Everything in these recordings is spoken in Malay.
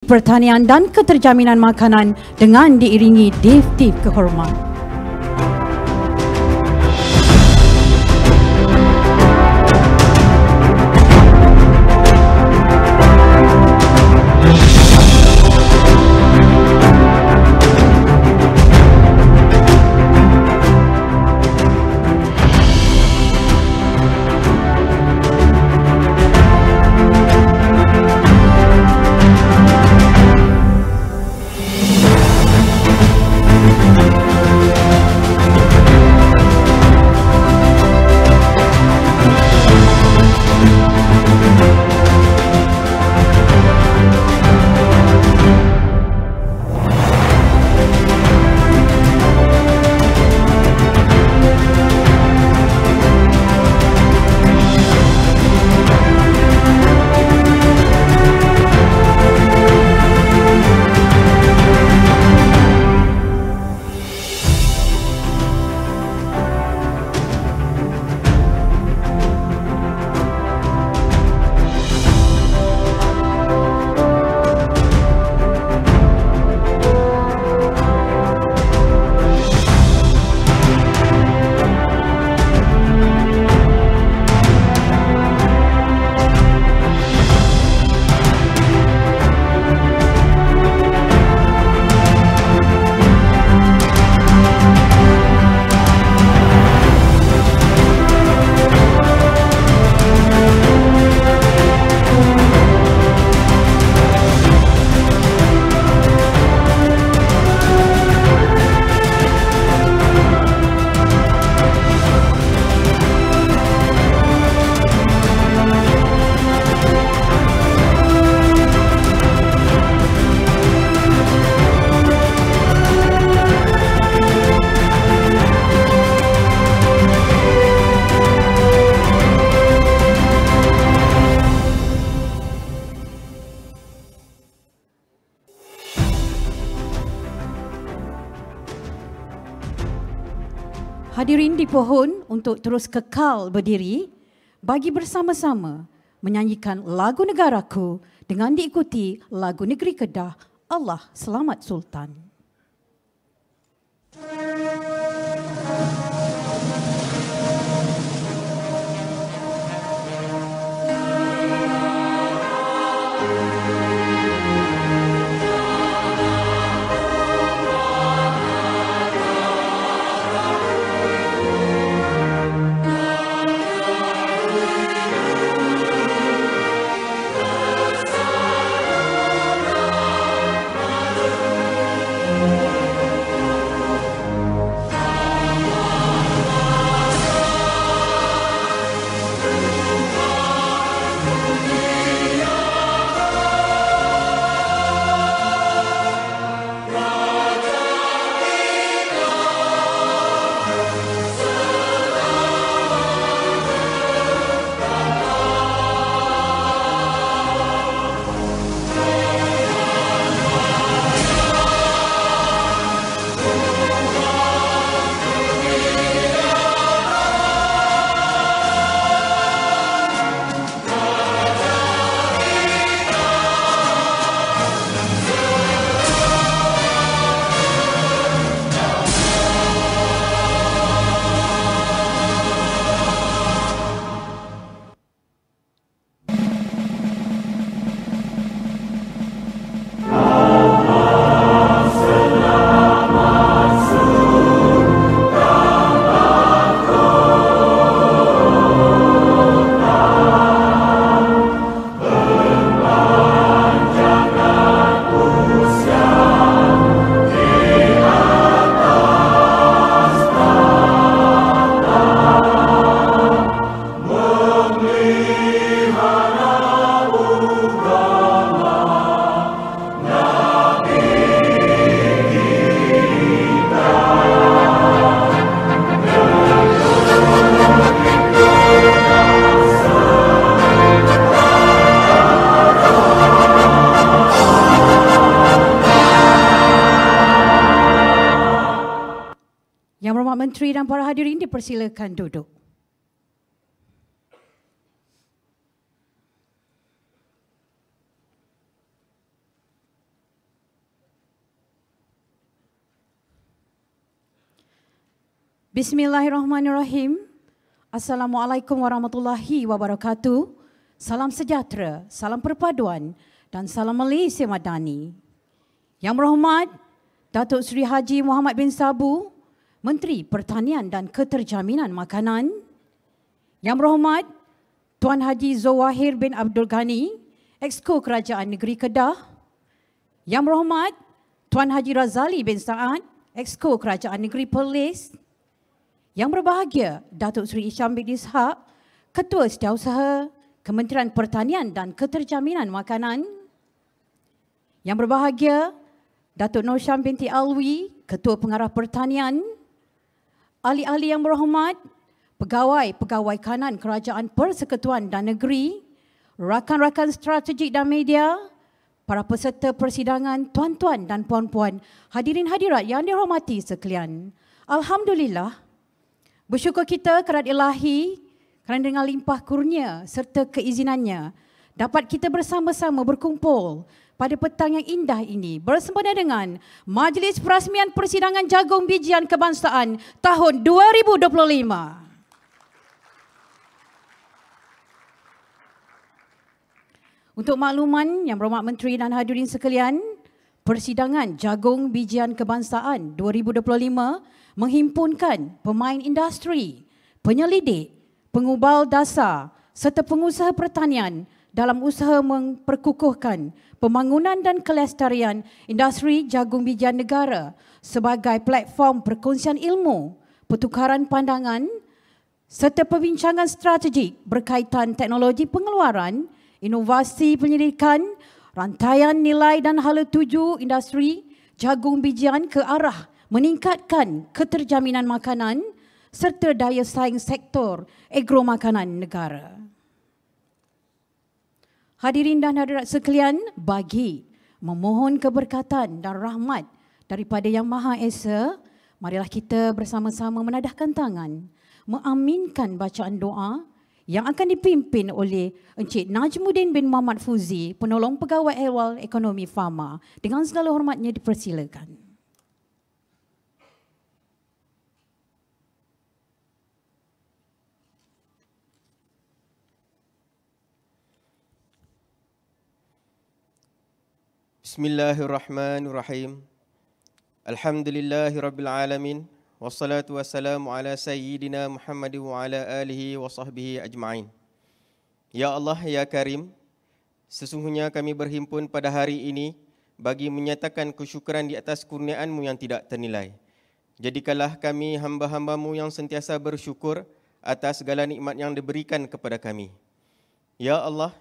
pertanian dan keterjaminan makanan dengan diiringi dif-dif kehormat. Hadirin dipohon untuk terus kekal berdiri bagi bersama-sama menyanyikan lagu negaraku dengan diikuti lagu negeri Kedah, Allah Selamat Sultan. Yang Berhormat Menteri dan para hadirin dipersilakan duduk. Bismillahirrahmanirrahim. Assalamualaikum warahmatullahi wabarakatuh. Salam sejahtera, salam perpaduan dan salam Malaysia Madani. Yang berhormat Datuk Seri Haji Muhammad bin Sabu, Menteri Pertanian dan Keterjaminan Makanan. Yang berhormat Tuan Haji Zawahir bin Abdul Ghani, Exco Kerajaan Negeri Kedah. Yang berhormat Tuan Haji Razali bin Saad, Exco Kerajaan Negeri Perlis. Yang berbahagia Datuk Seri Isham bin Ishaq, Ketua Setiausaha Kementerian Pertanian dan Keterjaminan Makanan. Yang berbahagia Datuk Nur Syam binti Alwi, Ketua Pengarah Pertanian. Ahli-ahli yang berhormat, pegawai-pegawai kanan Kerajaan Persekutuan dan Negeri, rakan-rakan strategik dan media, para peserta persidangan, tuan-tuan dan puan-puan, hadirin hadirat yang dihormati sekalian. Alhamdulillah, bersyukur kita kerana Ilahi, kerana dengan limpah kurnia serta keizinannya, dapat kita bersama-sama berkumpul pada petang yang indah ini bersempena dengan Majlis Perasmian Persidangan Jagung Bijian Kebangsaan tahun 2025. Untuk makluman Yang Berhormat Menteri dan hadirin sekalian, Persidangan Jagung Bijian Kebangsaan 2025 menghimpunkan pemain industri, penyelidik, pengubal dasar serta pengusaha pertanian dalam usaha memperkukuhkan pembangunan dan kelestarian industri jagung bijian negara sebagai platform perkongsian ilmu, pertukaran pandangan serta perbincangan strategik berkaitan teknologi pengeluaran, inovasi penyelidikan, rantaian nilai dan hala tuju industri jagung bijian ke arah meningkatkan keterjaminan makanan serta daya saing sektor agro makanan negara. Hadirin dan hadirat sekalian, bagi memohon keberkatan dan rahmat daripada Yang Maha Esa, marilah kita bersama-sama menadahkan tangan, mengaminkan bacaan doa yang akan dipimpin oleh Encik Najmuddin bin Muhammad Fuzi, penolong pegawai ehwal ekonomi Fama. Dengan segala hormatnya dipersilakan. Bismillahirrahmanirrahim. Alhamdulillahirabbil alamin. Wassalatu wassalamu ala sayyidina Muhammad wa ala alihi wa sahbihi ajma'in. Ya Allah, ya Karim, sesungguhnya kami berhimpun pada hari ini bagi menyatakan kesyukuran di atas kurniaan-Mu yang tidak ternilai. Jadikanlah kami hamba-hamba-Mu yang sentiasa bersyukur atas segala nikmat yang diberikan kepada kami. Ya Allah,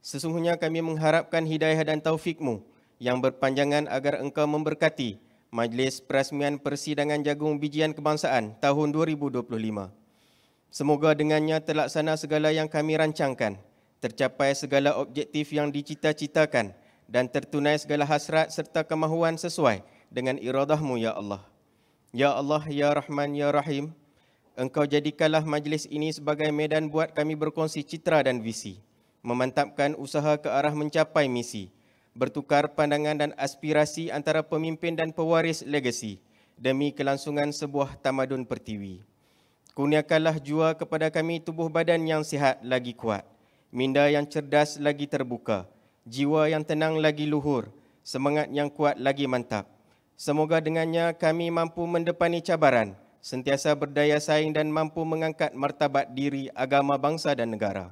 sesungguhnya kami mengharapkan hidayah dan taufik-Mu yang berpanjangan agar Engkau memberkati Majlis Perasmian Persidangan Jagung Bijian Kebangsaan tahun 2025. Semoga dengannya terlaksana segala yang kami rancangkan, tercapai segala objektif yang dicita-citakan dan tertunai segala hasrat serta kemahuan sesuai dengan iradah-Mu, Ya Allah. Ya Allah, Ya Rahman, Ya Rahim, Engkau jadikanlah majlis ini sebagai medan buat kami berkongsi citra dan visi, memantapkan usaha ke arah mencapai misi, bertukar pandangan dan aspirasi antara pemimpin dan pewaris legasi demi kelangsungan sebuah tamadun pertiwi. Kurniakanlah jua kepada kami tubuh badan yang sihat lagi kuat, minda yang cerdas lagi terbuka, jiwa yang tenang lagi luhur, semangat yang kuat lagi mantap. Semoga dengannya kami mampu mendepani cabaran, sentiasa berdaya saing dan mampu mengangkat martabat diri, agama, bangsa dan negara.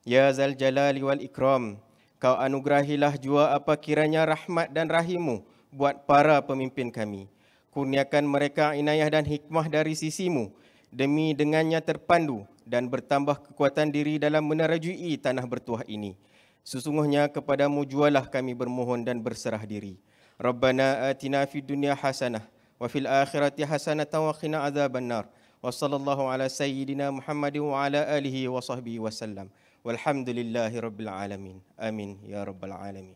Ya Zal Jalali wal Ikram, Kau anugerahilah jua apa kiranya rahmat dan rahim-Mu buat para pemimpin kami. Kurniakan mereka inayah dan hikmah dari sisi-Mu, demi dengannya terpandu dan bertambah kekuatan diri dalam menerajui tanah bertuah ini. Sesungguhnya kepadamu jualah kami bermohon dan berserah diri. Rabbana atina fid dunya hasanah wa fil akhirati hasanatan wa qina adzabannar. Wa sallallahu ala sayyidina Muhammadin wa ala alihi wa sahbihi wasallam. Walhamdulillahi rabbil alamin. Amin ya rabbal alamin.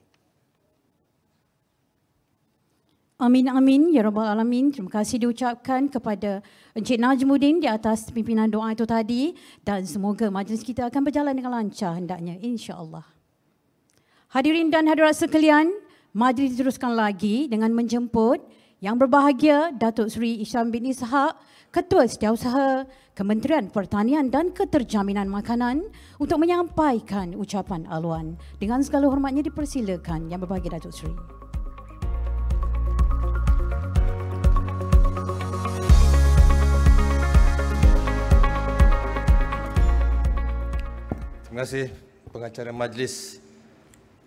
Amin, amin, ya Rabbal Alamin. Terima kasih diucapkan kepada Encik Najmuddin di atas pimpinan doa itu tadi. Dan semoga majlis kita akan berjalan dengan lancar hendaknya, insya-Allah. Hadirin dan hadirat sekalian, majlis diteruskan lagi dengan menjemput Yang berbahagia Datuk Seri Isham bin Ishak, Ketua Setiausaha Kementerian Pertanian dan Keterjaminan Makanan untuk menyampaikan ucapan aluan. Dengan segala hormatnya dipersilakan Yang berbahagia Datuk Seri. Terima kasih pengacara majlis.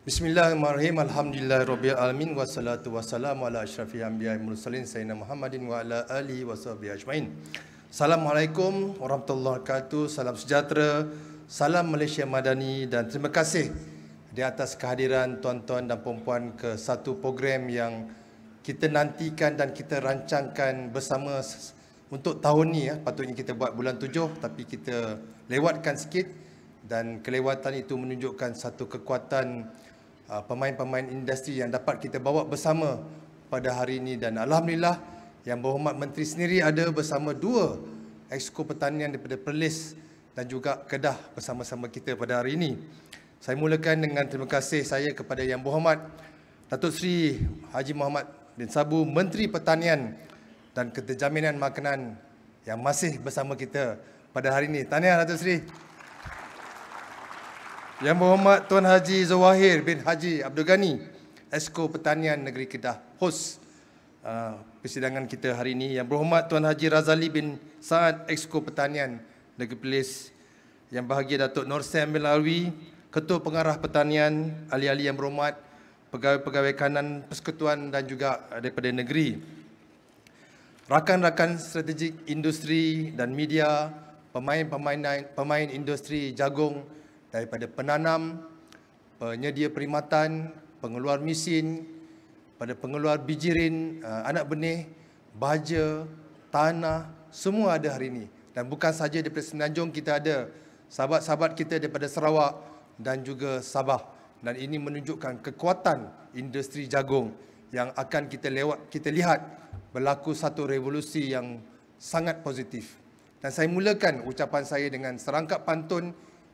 Bismillahirrahmanirrahim. Alhamdulillahirabbil alamin wassalatu wassalamu ala asyrafil anbiya'i wal mursalin sayyidina Muhammadin wa ala alihi washabihi ajmain. Assalamualaikum warahmatullahi wabarakatuh. Salam sejahtera, salam Malaysia Madani dan terima kasih di atas kehadiran tuan-tuan dan puan-puan ke satu program yang kita nantikan dan kita rancangkan bersama untuk tahun ni. Patutnya kita buat bulan 7 tapi kita lewatkan sikit dan kelewatan itu menunjukkan satu kekuatan pemain-pemain industri yang dapat kita bawa bersama pada hari ini. Dan Alhamdulillah Yang Berhormat Menteri sendiri ada bersama 2 Exco Pertanian daripada Perlis dan juga Kedah bersama-sama kita pada hari ini. Saya mulakan dengan terima kasih saya kepada Yang Berhormat Datuk Seri Haji Muhammad bin Sabu, Menteri Pertanian dan Keterjaminan Makanan yang masih bersama kita pada hari ini. Tahniah Datuk Seri. Yang Berhormat Tuan Haji Zawahir bin Haji Abdul Ghani, Exco Pertanian Negeri Kedah, host persidangan kita hari ini. Yang Berhormat Tuan Haji Razali bin Saad, Exco Pertanian Negeri Perlis. Yang bahagia Datuk Nur Sam bin Alwi, Ketua Pengarah Pertanian, ahli-ahli yang berhormat, pegawai-pegawai kanan persekutuan dan juga daripada negeri. Rakan-rakan strategik industri dan media, pemain industri jagung, daripada penanam, penyedia perkhidmatan, pengeluar mesin, pada pengeluar bijirin, anak benih, baja, tanah, semua ada hari ini. Dan bukan sahaja daripada Semenanjung, kita ada sahabat-sahabat kita daripada Sarawak dan juga Sabah. Dan ini menunjukkan kekuatan industri jagung yang akan kita lihat berlaku satu revolusi yang sangat positif. Dan saya mulakan ucapan saya dengan serangkap pantun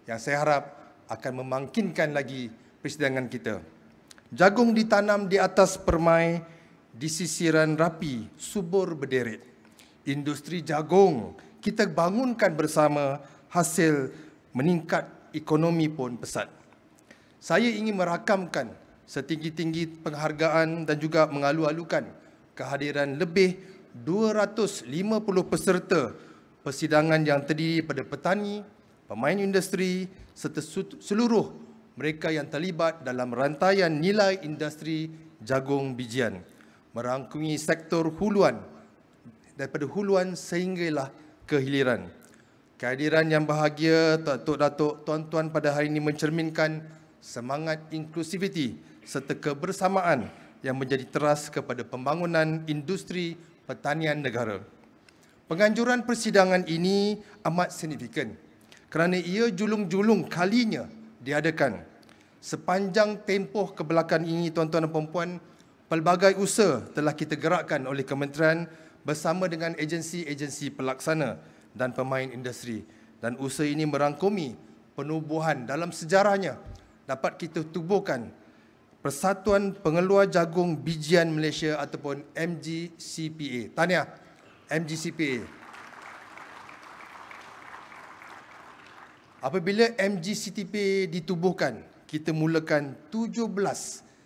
yang saya harap akan memangkinkan lagi persidangan kita. Jagung ditanam di atas permai, di sisiran rapi, subur berderet. Industri jagung kita bangunkan bersama, hasil meningkat, ekonomi pun pesat. Saya ingin merakamkan setinggi-tinggi penghargaan dan juga mengalu-alukan kehadiran lebih 250 peserta persidangan yang terdiri pada petani, pemain industri serta seluruh mereka yang terlibat dalam rantaian nilai industri jagung bijian, merangkumi sektor huluan daripada huluan sehinggalah ke hiliran. Kehadiran yang bahagia Datuk-Datuk, tuan-tuan pada hari ini mencerminkan semangat inklusiviti serta kebersamaan yang menjadi teras kepada pembangunan industri pertanian negara. Penganjuran persidangan ini amat signifikan kerana ia julung-julung kalinya diadakan. Sepanjang tempoh kebelakangan ini, tuan-tuan dan puan-puan, pelbagai usaha telah kita gerakkan oleh kementerian bersama dengan agensi-agensi pelaksana dan pemain industri. Dan usaha ini merangkumi penubuhan dalam sejarahnya dapat kita tubuhkan Persatuan Pengeluar Jagung Bijian Malaysia ataupun MGCPA. Tahniah MGCPA. Apabila MGCPA ditubuhkan, kita mulakan 17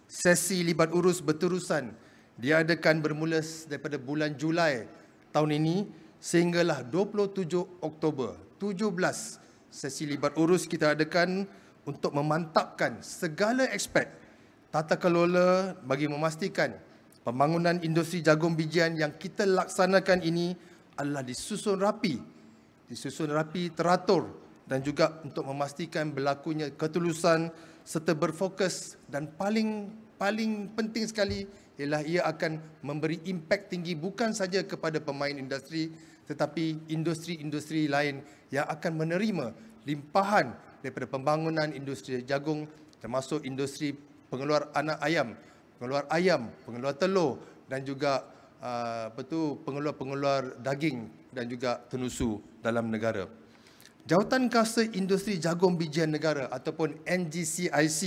sesi libat urus berterusan diadakan bermula daripada bulan Julai tahun ini sehinggalah 27 Oktober. 17 sesi libat urus kita adakan untuk memantapkan segala aspek tata kelola bagi memastikan pembangunan industri jagung bijian yang kita laksanakan ini adalah disusun rapi, teratur dan juga untuk memastikan berlakunya ketulusan serta berfokus dan paling penting sekali ialah ia akan memberi impak tinggi bukan saja kepada pemain industri tetapi industri-industri lain yang akan menerima limpahan daripada pembangunan industri jagung termasuk industri pengeluar anak ayam, pengeluar telur dan juga pengeluar daging dan juga tenusu dalam negara. Jawatan Kuasa Industri Jagung Bijian Negara ataupun NGCIC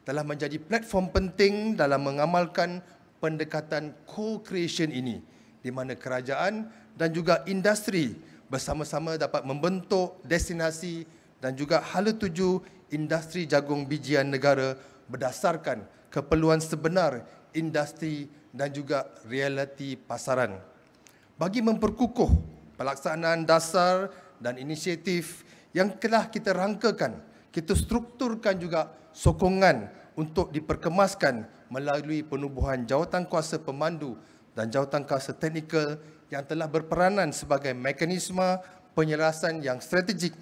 telah menjadi platform penting dalam mengamalkan pendekatan co-creation ini, di mana kerajaan dan juga industri bersama-sama dapat membentuk destinasi dan juga hala tuju industri jagung bijian negara berdasarkan keperluan sebenar industri dan juga realiti pasaran. Bagi memperkukuh pelaksanaan dasar dan inisiatif yang telah kita rangkakan, kita strukturkan juga sokongan untuk diperkemaskan melalui penubuhan jawatankuasa pemandu dan jawatankuasa teknikal yang telah berperanan sebagai mekanisme penyelarasan yang strategik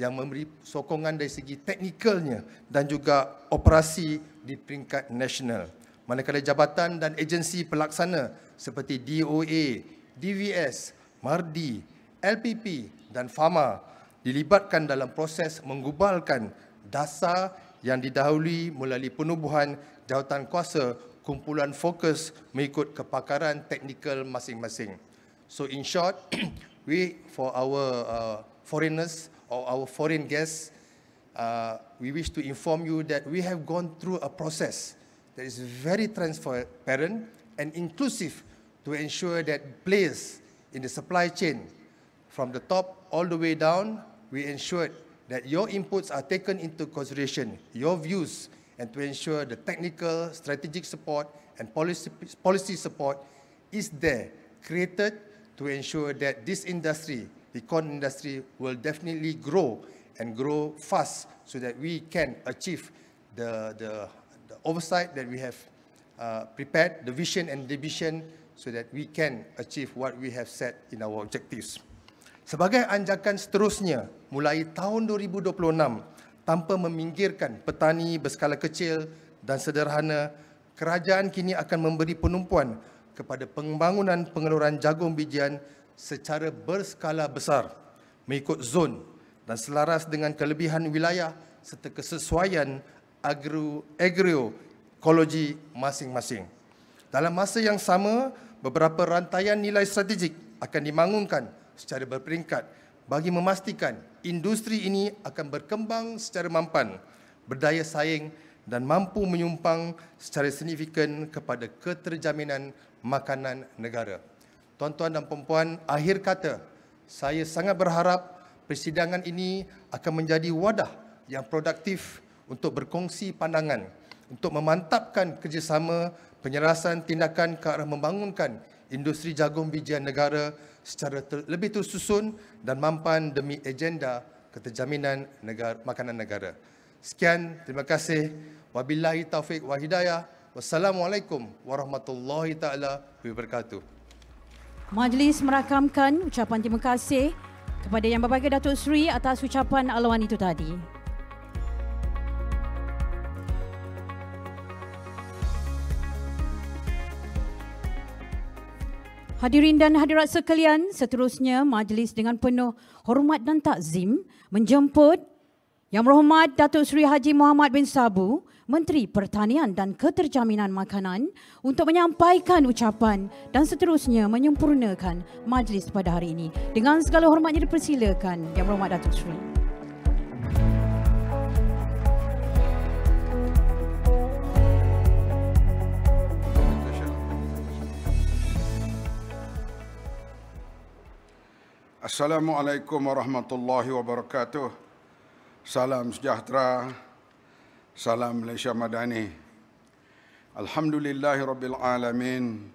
yang memberi sokongan dari segi teknikalnya dan juga operasi di peringkat nasional. Manakala jabatan dan agensi pelaksana seperti DOA, DVS, MARDI, LPP dan FAMA dilibatkan dalam proses menggubalkan dasar yang didahului melalui penubuhan jawatankuasa kumpulan fokus mengikut kepakaran teknikal masing-masing. So in short, we for our foreigners or our foreign guests, we wish to inform you that we have gone through a process that is very transparent and inclusive to ensure that players in the supply chain from the top all the way down, we ensured that your inputs are taken into consideration, your views, and to ensure the technical, strategic support and policy support is there, created to ensure that this industry, the corn industry, will definitely grow and grow fast so that we can achieve the oversight that we have prepared, the vision and the vision, so that we can achieve what we have set in our objectives. Sebagai anjakan seterusnya, mulai tahun 2026, tanpa meminggirkan petani berskala kecil dan sederhana, kerajaan kini akan memberi penumpuan kepada pembangunan pengeluaran jagung bijian secara berskala besar, mengikut zon dan selaras dengan kelebihan wilayah serta kesesuaian agroekologi masing-masing. Dalam masa yang sama, beberapa rantaian nilai strategik akan dibangunkan secara berperingkat bagi memastikan industri ini akan berkembang secara mampan, berdaya saing dan mampu menyumbang secara signifikan kepada keterjaminan makanan negara. Tuan-tuan dan puan-puan, akhir kata, saya sangat berharap persidangan ini akan menjadi wadah yang produktif untuk berkongsi pandangan, untuk memantapkan kerjasama penyelarasan tindakan ke arah membangunkan industri jagung bijian negara secara lebih tersusun dan mampan demi agenda keterjaminan makanan negara. Sekian, terima kasih. Wabillahi taufiq wa hidayah. Wassalamualaikum warahmatullahi taala wabarakatuh. Majlis merakamkan ucapan terima kasih kepada Yang Berbahagia Datuk Seri atas ucapan aluan itu tadi. Hadirin dan hadirat sekalian, seterusnya majlis dengan penuh hormat dan takzim menjemput Yang Berhormat Datuk Seri Haji Muhammad bin Sabu, Menteri Pertanian dan Keterjaminan Makanan, untuk menyampaikan ucapan dan seterusnya menyempurnakan majlis pada hari ini. Dengan segala hormatnya dipersilakan Yang Berhormat Datuk Seri. Assalamualaikum warahmatullahi wabarakatuh. Salam sejahtera. Salam Malaysia Madani. Alhamdulillahirabbil alamin.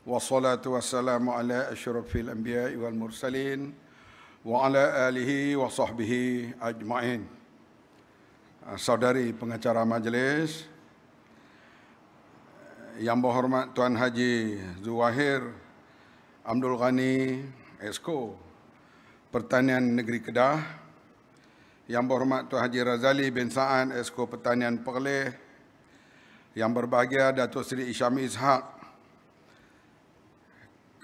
Wassalatu wassalamu ala asyrafil anbiya'i wal mursalin wa ala alihi wa sahbihi ajma'in. Saudari pengacara majlis, Yang Berhormat Tuan Haji Zuwahir Abdul Ghani, Exco Pertanian Negeri Kedah, Yang Berhormat Tuan Haji Razali bin Sa'an, Exco Pertanian Perlis, Yang Berbahagia Datuk Seri Isyami Ishak,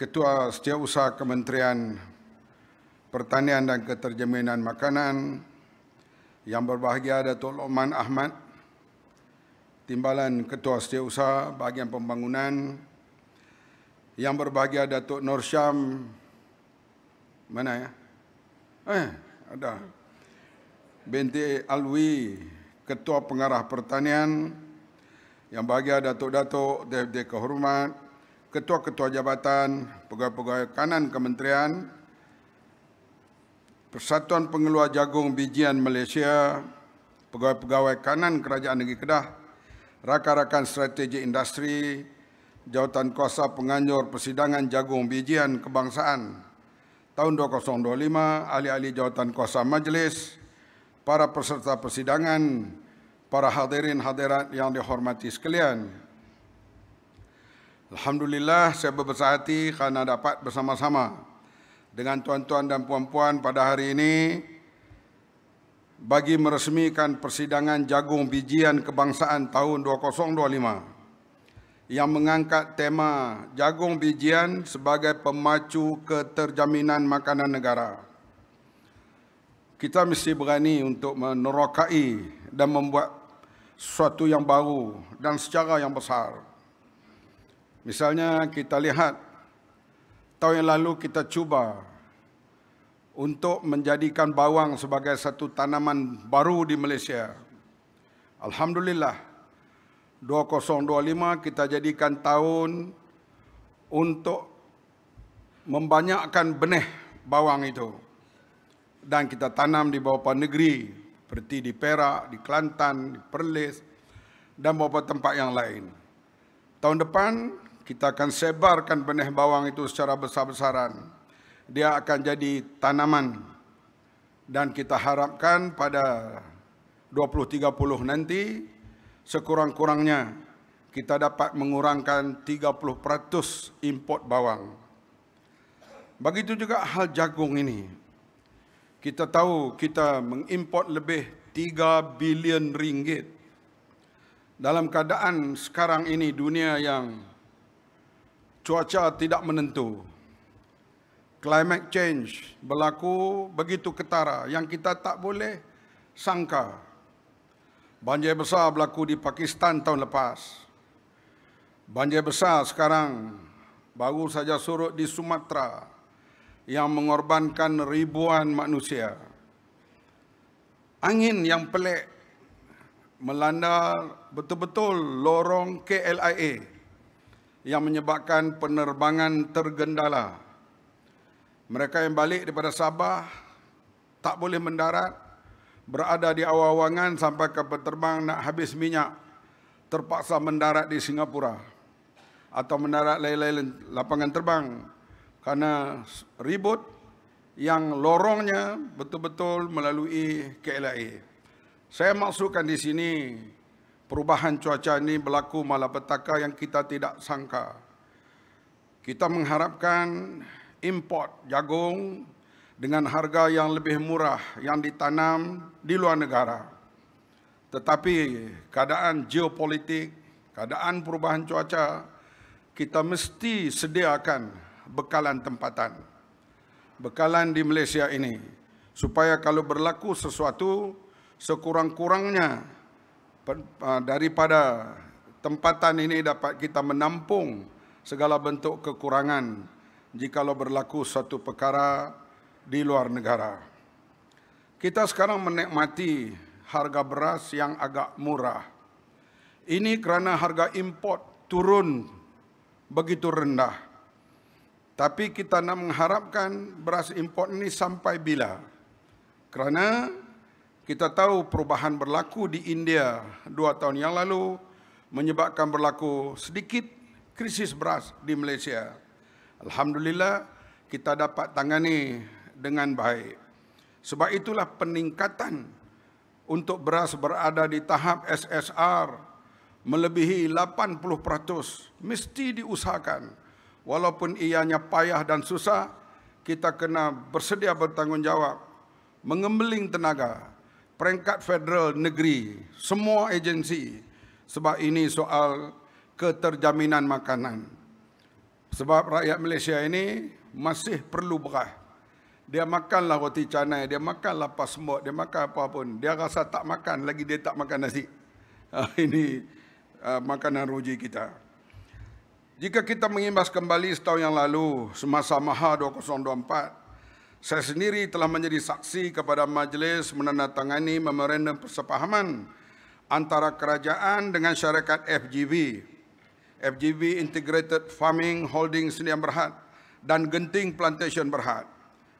Ketua Setiausaha Kementerian Pertanian dan Keterjaminan Makanan, Yang Berbahagia Datuk Lokman Ahmad, Timbalan Ketua Setiausaha Bahagian Pembangunan, Yang Berbahagia Datuk Nur Syam, mana ya? Ada. Binti Alwi, Ketua Pengarah Pertanian, Yang bahagia datuk-datuk, deputi kehormat, ketua-ketua jabatan, pegawai-pegawai kanan kementerian, Persatuan Pengeluar Jagung Bijian Malaysia, pegawai-pegawai kanan Kerajaan Negeri Kedah, rakan-rakan strategi industri, Jawatan Kuasa Penganjur Persidangan Jagung Bijian Kebangsaan tahun 2025, ahli-ahli Jawatan Kuasa Majlis, para peserta persidangan, para hadirin hadirat yang dihormati sekalian. Alhamdulillah, saya berbesar hati kerana dapat bersama-sama dengan tuan-tuan dan puan-puan pada hari ini bagi meresmikan persidangan Jagung Bijian Kebangsaan tahun 2025 yang mengangkat tema Jagung Bijian sebagai pemacu keterjaminan makanan negara. Kita mesti berani untuk menerokai dan membuat sesuatu yang baru dan secara yang besar. Misalnya kita lihat tahun yang lalu kita cuba untuk menjadikan bawang sebagai satu tanaman baru di Malaysia. Alhamdulillah, 2025 kita jadikan tahun untuk membanyakkan benih bawang itu. Dan kita tanam di beberapa negeri seperti di Perak, di Kelantan, di Perlis, dan beberapa tempat yang lain. Tahun depan, kita akan sebarkan benih bawang itu secara besar-besaran. Dia akan jadi tanaman. Dan kita harapkan pada 2030 nanti, sekurang-kurangnya kita dapat mengurangkan 30% import bawang. Begitu juga hal jagung ini. Kita tahu kita mengimport lebih 3 bilion ringgit. Dalam keadaan sekarang ini dunia yang cuaca tidak menentu. Climate change berlaku begitu ketara yang kita tak boleh sangka. Banjir besar berlaku di Pakistan tahun lepas. Banjir besar sekarang baru saja surut di Sumatera yang mengorbankan ribuan manusia. Angin yang pelik melanda betul-betul lorong KLIA yang menyebabkan penerbangan tergendala. Mereka yang balik daripada Sabah tak boleh mendarat, berada di awang-awangan sampai kapal terbang nak habis minyak, terpaksa mendarat di Singapura atau mendarat lain-lain lapangan terbang karena ribut yang lorongnya betul-betul melalui KLIA. Saya maksudkan di sini perubahan cuaca ini berlaku malapetaka yang kita tidak sangka. Kita mengharapkan import jagung dengan harga yang lebih murah yang ditanam di luar negara. Tetapi keadaan geopolitik, keadaan perubahan cuaca, kita mesti sediakan bekalan tempatan. Bekalan di Malaysia ini. Supaya kalau berlaku sesuatu, sekurang-kurangnya daripada tempatan ini dapat kita menampung segala bentuk kekurangan jikalau berlaku suatu perkara di luar negara. Kita sekarang menikmati harga beras yang agak murah. Ini kerana harga import turun begitu rendah. Tapi kita nak mengharapkan beras import ini sampai bila? Kerana kita tahu perubahan berlaku di India 2 tahun yang lalu menyebabkan berlaku sedikit krisis beras di Malaysia. Alhamdulillah kita dapat tangani dengan baik. Sebab itulah peningkatan untuk beras berada di tahap SSR melebihi 80% mesti diusahakan. Walaupun ianya payah dan susah, kita kena bersedia bertanggungjawab, mengembeling tenaga, peringkat federal, negeri, semua agensi. Sebab ini soal keterjaminan makanan. Sebab rakyat Malaysia ini masih perlu beras. Dia makanlah roti canai, dia makanlah pasmok, dia makan apa pun. Dia rasa tak makan, lagi dia tak makan nasi. Ini makanan ruji kita. Jika kita mengimbas kembali setahun yang lalu, semasa Maha 2024, saya sendiri telah menjadi saksi kepada majlis menandatangani memorandum persefahaman antara kerajaan dengan syarikat FGV, FGV Integrated Farming Holding Sdn Bhd dan Genting Plantation Berhad.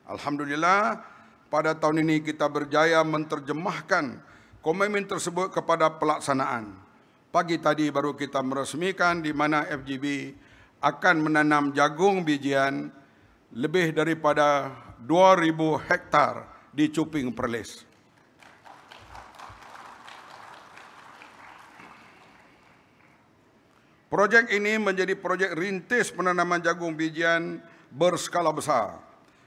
Alhamdulillah, pada tahun ini kita berjaya menterjemahkan komitmen tersebut kepada pelaksanaan. Pagi tadi baru kita meresmikan di mana FGV akan menanam jagung bijian lebih daripada 2,000 hektar di Cuping Perlis. Projek ini menjadi projek rintis penanaman jagung bijian berskala besar.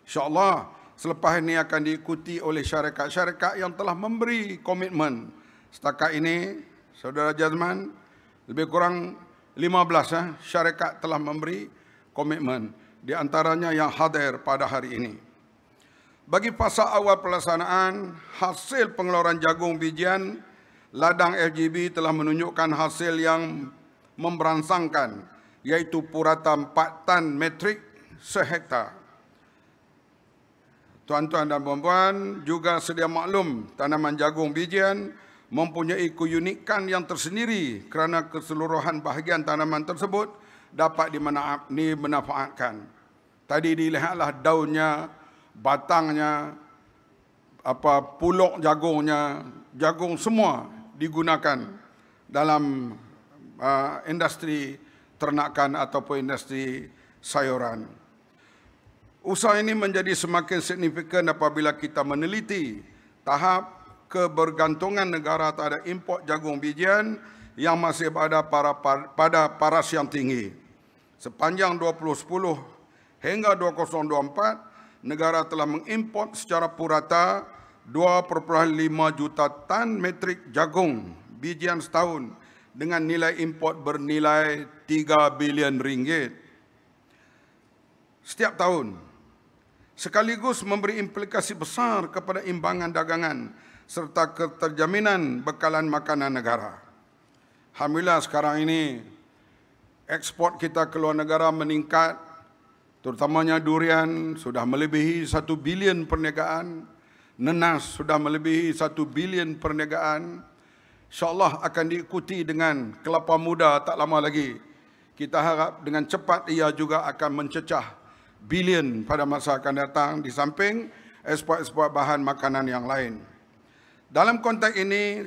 InsyaAllah, selepas ini akan diikuti oleh syarikat-syarikat yang telah memberi komitmen. Setakat ini, Saudara Jazman, lebih kurang 15 syarikat telah memberi komitmen. Di antaranya yang hadir pada hari ini. Bagi fasa awal pelaksanaan, hasil pengeluaran jagung bijian, ladang FGV telah menunjukkan hasil yang memberangsangkan, iaitu purata 4 tan metrik sehektar. Tuan-tuan dan puan-puan, juga sedia maklum tanaman jagung bijian mempunyai keunikan yang tersendiri kerana keseluruhan bahagian tanaman tersebut dapat dimanfaatkan. Tadi dilihatlah daunnya, batangnya, puluk jagungnya, jagung semua digunakan dalam industri ternakan ataupun industri sayuran. Usaha ini menjadi semakin signifikan apabila kita meneliti tahap kebergantungan negara terhadap import jagung bijian yang masih berada pada paras yang tinggi. Sepanjang 2010 hingga 2024, negara telah mengimport secara purata 2,5 juta tan metrik jagung bijian setahun dengan nilai import bernilai 3 bilion ringgit setiap tahun, sekaligus memberi implikasi besar kepada imbangan dagangan serta keterjaminan bekalan makanan negara. Alhamdulillah sekarang ini ekspor kita ke luar negara meningkat, terutamanya durian sudah melebihi 1 bilion perniagaan, nenas sudah melebihi 1 bilion perniagaan. InsyaAllah akan diikuti dengan kelapa muda tak lama lagi. Kita harap dengan cepat ia juga akan mencecah bilion pada masa akan datang di samping ekspor-ekspor bahan makanan yang lain. Dalam konteks ini,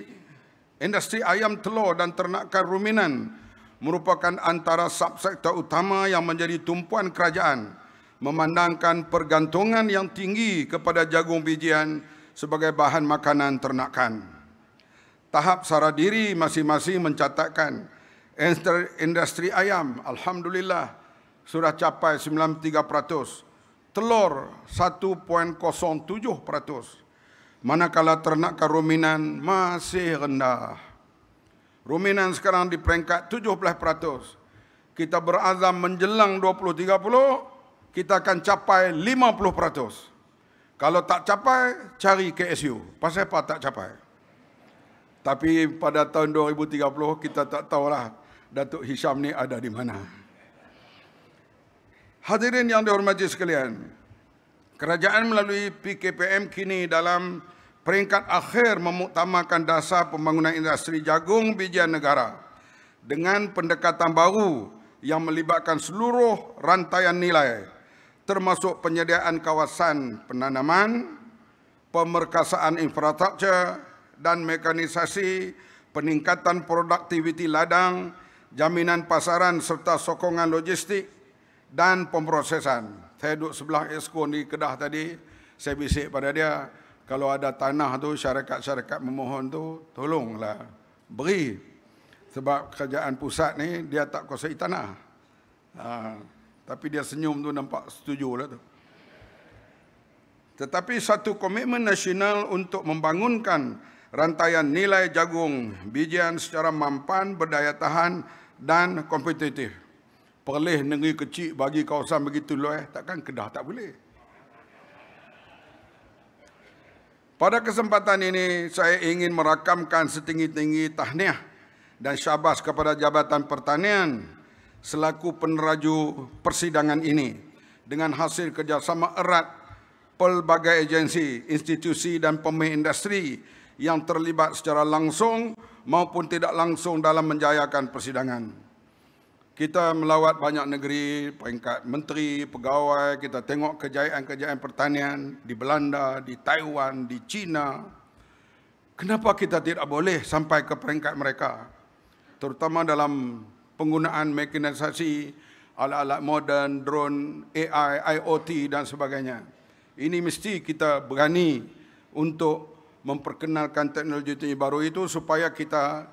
industri ayam, telur dan ternakan ruminan merupakan antara subsektor utama yang menjadi tumpuan kerajaan, memandangkan pergantungan yang tinggi kepada jagung bijian sebagai bahan makanan ternakan. Tahap sara diri masing-masing mencatatkan industri ayam, alhamdulillah, sudah capai 93%, telur 1.07%, manakala ternakan ruminan masih rendah. Ruminan sekarang di peringkat 17%. Kita berazam menjelang 2030, kita akan capai 50%. Kalau tak capai, cari KSU. Pasal apa tak capai? Tapi pada tahun 2030, kita tak tahulah Datuk Hisham ni ada di mana. Hadirin yang dihormati sekalian, kerajaan melalui PKPM kini dalam peringkat akhir memuktamarkan dasar pembangunan industri jagung bijian negara dengan pendekatan baru yang melibatkan seluruh rantaian nilai, termasuk penyediaan kawasan penanaman, pemerkasaan infrastruktur dan mekanisasi, peningkatan produktiviti ladang, jaminan pasaran serta sokongan logistik dan pemprosesan. Saya duduk sebelah Exco di Kedah tadi, saya bisik pada dia, kalau ada tanah tu, syarikat-syarikat memohon tu, tolonglah beri. Sebab kerajaan pusat ni, dia tak kuasai tanah. Tapi dia senyum tu nampak setujulah tu. Tetapi satu komitmen nasional untuk membangunkan rantaian nilai jagung bijian secara mampan, berdaya tahan dan kompetitif. Perlis negeri kecil bagi kawasan begitu luas, takkan Kedah tak boleh. Pada kesempatan ini, saya ingin merakamkan setinggi-tinggi tahniah dan syabas kepada Jabatan Pertanian selaku peneraju persidangan ini dengan hasil kerjasama erat pelbagai agensi, institusi dan pemain industri yang terlibat secara langsung maupun tidak langsung dalam menjayakan persidangan. Kita melawat banyak negeri, peringkat menteri, pegawai, kita tengok kejayaan-kejayaan pertanian di Belanda, di Taiwan, di China. Kenapa kita tidak boleh sampai ke peringkat mereka? Terutama dalam penggunaan mekanisasi, alat-alat moden, drone, AI, IoT dan sebagainya. Ini mesti kita berani untuk memperkenalkan teknologi baru itu supaya kita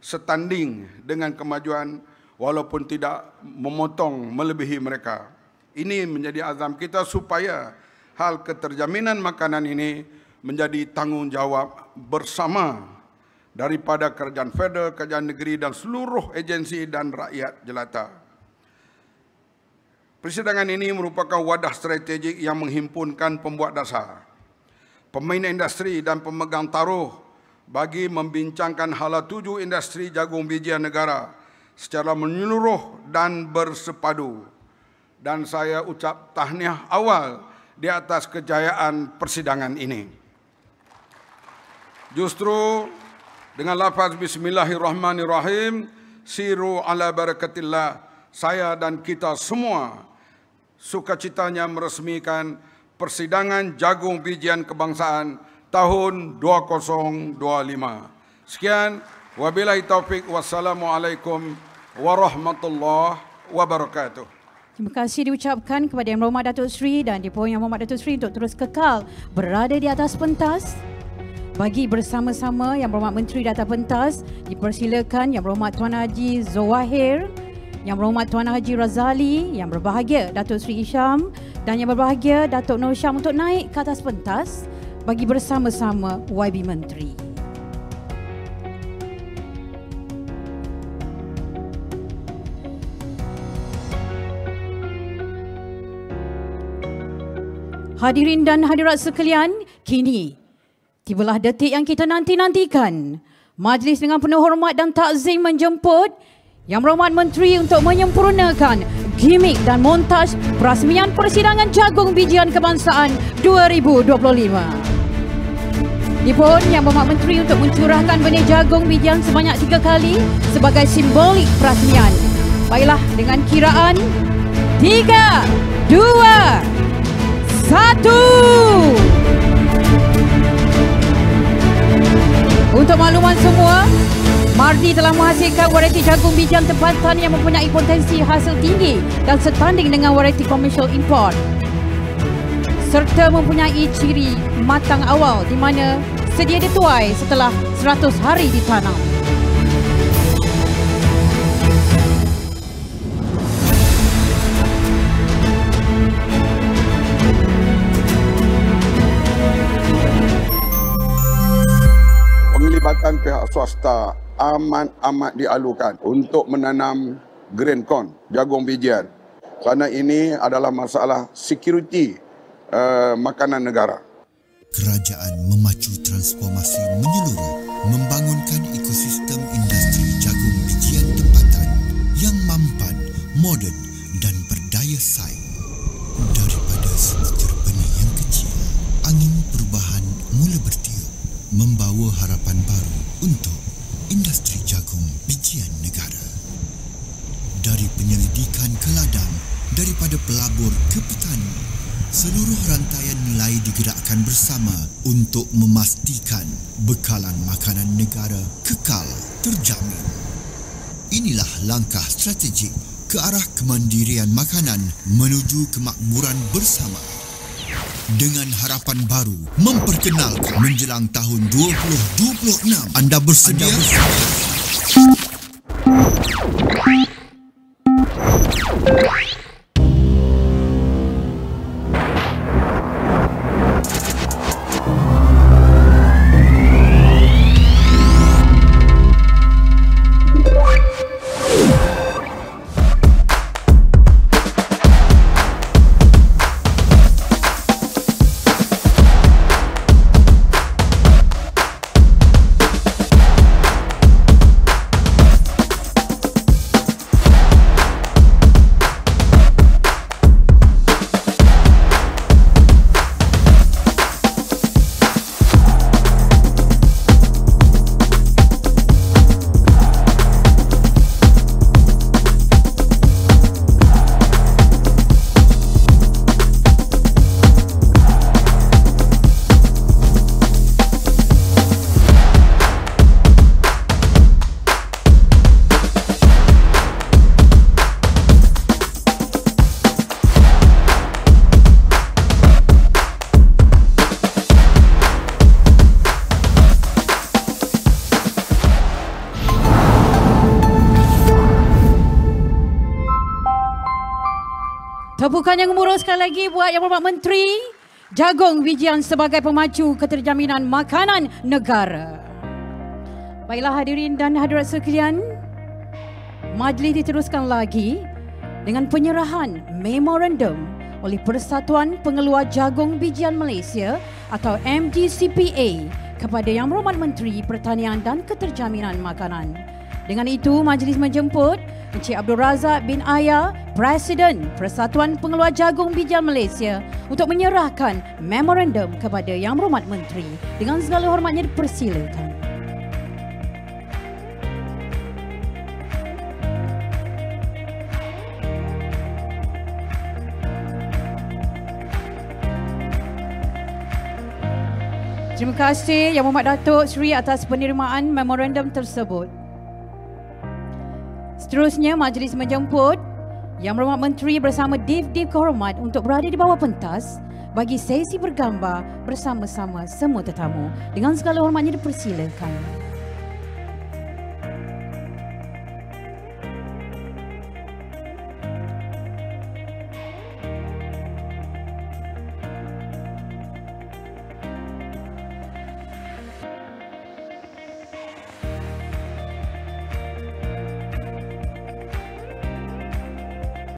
setanding dengan kemajuan walaupun tidak memotong melebihi mereka. Ini menjadi azam kita supaya hal keterjaminan makanan ini menjadi tanggungjawab bersama daripada kerajaan federal, kerajaan negeri dan seluruh agensi dan rakyat jelata. Persidangan ini merupakan wadah strategik yang menghimpunkan pembuat dasar, pemain industri dan pemegang taruh bagi membincangkan hala tuju industri jagung bijian negara secara menyeluruh dan bersepadu. Dan saya ucap tahniah awal di atas kejayaan persidangan ini. Justru dengan lafaz Bismillahirrahmanirrahim, siru ala barakatillah, saya dan kita semua sukacitanya meresmikan persidangan jagung bijian kebangsaan tahun 2025. Sekian, wabillahi taufik, wassalamualaikum warahmatullahi wabarakatuh. Terima kasih diucapkan kepada Yang Berhormat Datuk Seri dan Dipuan Yang Berhormat Datuk Seri untuk terus kekal berada di atas pentas. Bagi bersama-sama Yang Berhormat Menteri di atas pentas, dipersilakan Yang Berhormat Tuan Haji Zuahir, Yang Berhormat Tuan Haji Razali, Yang berbahagia Datuk Seri Isham dan Yang berbahagia Datuk Nur Syam untuk naik ke atas pentas bagi bersama-sama YB Menteri. Hadirin dan hadirat sekalian, kini tibalah detik yang kita nanti-nantikan. Majlis dengan penuh hormat dan takzim menjemput Yang Berhormat Menteri untuk menyempurnakan gimik dan montaj perasmian persidangan jagung bijian kebangsaan 2025. Dipuan Yang Berhormat Menteri untuk mencurahkan benih jagung bijian sebanyak 3 kali sebagai simbolik perasmian. Baiklah, dengan kiraan 3, 2, 1. Untuk makluman semua, Mardi telah menghasilkan varieti jagung bijian tempatan yang mempunyai potensi hasil tinggi dan setanding dengan varieti komersial import, serta mempunyai ciri matang awal di mana sedia dituai setelah 100 hari ditanam. Penglibatan pihak swasta amat dialukan untuk menanam grain corn, jagung bijian. Kerana ini adalah masalah security makanan negara. Kerajaan memacu transformasi menyeluruh, membangunkan ekosistem industri jagung bijian tempatan yang mampan, moden dan berdaya saing. Daripada sebutir benih yang kecil, angin perubahan mula bertiup, membawa harapan baru untuk industri jagung bijian negara. Dari penyelidikan ke ladang, daripada pelabur ke petani, seluruh rantaian nilai digerakkan bersama untuk memastikan bekalan makanan negara kekal terjamin. Inilah langkah strategik ke arah kemandirian makanan menuju kemakmuran bersama. Dengan harapan baru memperkenalkan menjelang tahun 2026. Anda bersedia? Tepukan yang gemuruh sekali lagi buat Yang Berhormat Menteri Jagung Wijian sebagai pemacu keterjaminan makanan negara. Baiklah hadirin dan hadirat sekalian, majlis diteruskan lagi dengan penyerahan memorandum oleh Persatuan Pengeluar Jagung Bijian Malaysia atau MGCPA kepada Yang Berhormat Menteri Pertanian dan Keterjaminan Makanan. Dengan itu, majlis menjemput Encik Abdul Razak bin Aya, Presiden Persatuan Pengeluar Jagung Bijian Malaysia untuk menyerahkan memorandum kepada Yang Berhormat Menteri. Dengan segala hormatnya dipersilakan. Terima kasih Yang Berhormat Datuk Seri atas penerimaan memorandum tersebut. Seterusnya, majlis menjemput Yang Berhormat Menteri bersama Div-Div Kehormat untuk berada di bawah pentas bagi sesi bergambar bersama-sama semua tetamu. Dengan segala hormatnya dipersilakan.